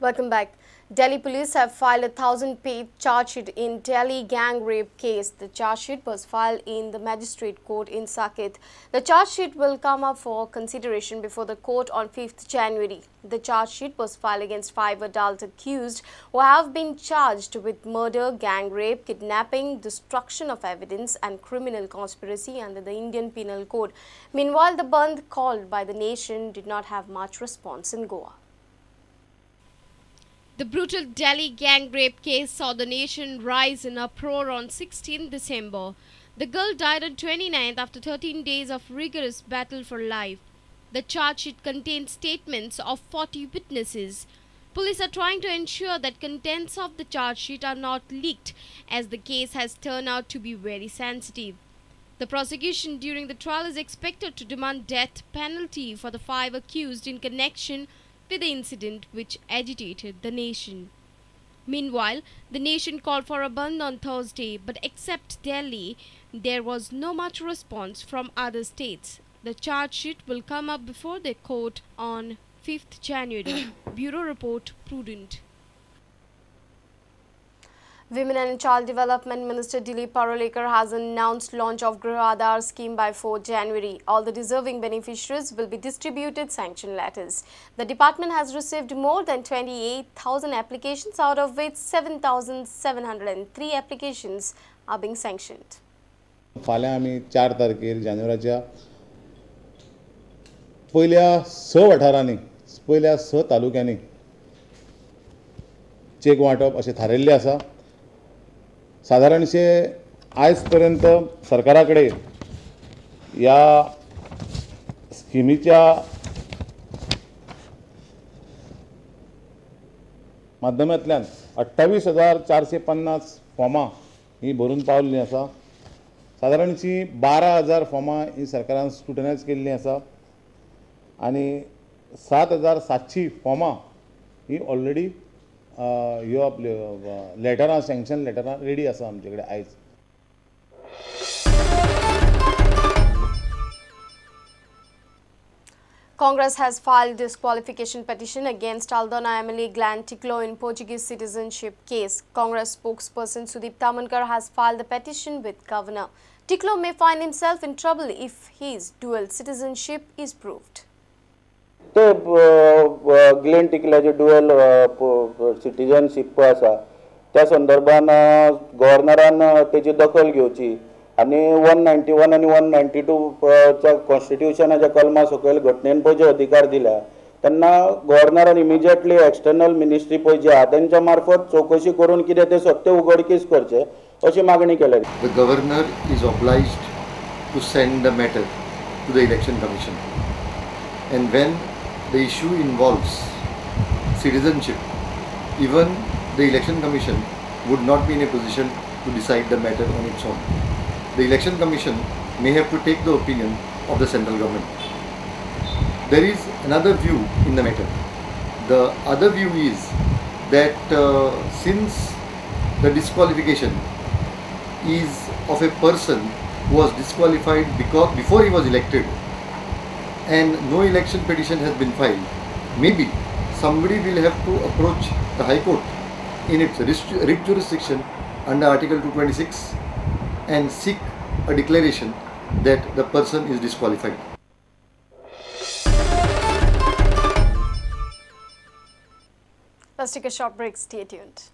Welcome back. Delhi police have filed a 1,000-page charge sheet in Delhi gang rape case. The charge sheet was filed in the magistrate court in Saket. The charge sheet will come up for consideration before the court on 5th January. The charge sheet was filed against 5 adult accused who have been charged with murder, gang rape, kidnapping, destruction of evidence and criminal conspiracy under the Indian Penal Code. Meanwhile, the bandh called by the nation did not have much response in Goa. The brutal Delhi gang rape case saw the nation rise in uproar on 16 December. The girl died on 29th after 13 days of rigorous battle for life. The charge sheet contains statements of 40 witnesses. Police are trying to ensure that contents of the charge sheet are not leaked, as the case has turned out to be very sensitive. The prosecution during the trial is expected to demand death penalty for the 5 accused in connection with the incident which agitated the nation. Meanwhile, the nation called for a bandh on Thursday, but except Delhi, there was no much response from other states. The charge sheet will come up before the court on 5th January. Bureau Report, Prudent. Women and Child Development Minister Dilip Parulekar has announced launch of Griha Adhar scheme by 4 January. All the deserving beneficiaries will be distributed sanction letters. The department has received more than 28,000 applications, out of which 7,703 applications are being sanctioned. फाल्यां आमी 4 तारखेर जानेवारीच्या पहिल्या 6 वाठारांनी पहिल्या 6 तालुक्यांनी check वांटप अशें थारायल्लें आसा. साधारणशे आयज पर्यंत सरकाराकडे या स्किमीच्या माध्यमांतल्यान 28,450 फॉर्मां ही भरून पावल्लीं आसा. साधारणशी 12,000 फॉर्मां ही सरकारान स्क्रुटनायज केल्लीं आसा आनी 7,700 फॉर्मां ही ऑलरेडी ह्यो आपल्यो लेटरां सँक्शन लेटरां रेडी आसा आमचे कडेन आयज. Congress has filed disqualification petition against Aldona MLA Glenn Tiklo in Portuguese citizenship case. Congress spokesperson Sudip Tamankar has filed the petition with Governor. Tiklo may find himself in trouble if his dual citizenship is proved. Glen टिकल्याचे dual citizenship आसा त्या संदर्भान गव्हर्नरान तेजी दखल घेवची आनी 191 आनी 192 च्या कॉन्स्टिट्युशनाच्या कलमा सकयल घटनेन पळय जे अधिकार दिल्या तेन्ना गव्हर्नरान इमिजिएटली एक्सटर्नल मिनिस्ट्री पळय जी आहा तेंच्या मार्फत चौकशी करून कितें तें सत्य उघडकीस करचें अशी मागणी केल्या. The governor is obliged to send the matter to the election commission, and when the issue involves citizenship, even the election commission would not be in a position to decide the matter on its own. The election commission may have to take the opinion of the central government. There is another view in the matter. The other view is that since the disqualification is of a person who was disqualified before he was elected, and no election petition has been filed, maybe somebody will have to approach the High Court in its writ jurisdiction under Article 226 and seek a declaration that the person is disqualified. Let's take a short break. Stay tuned.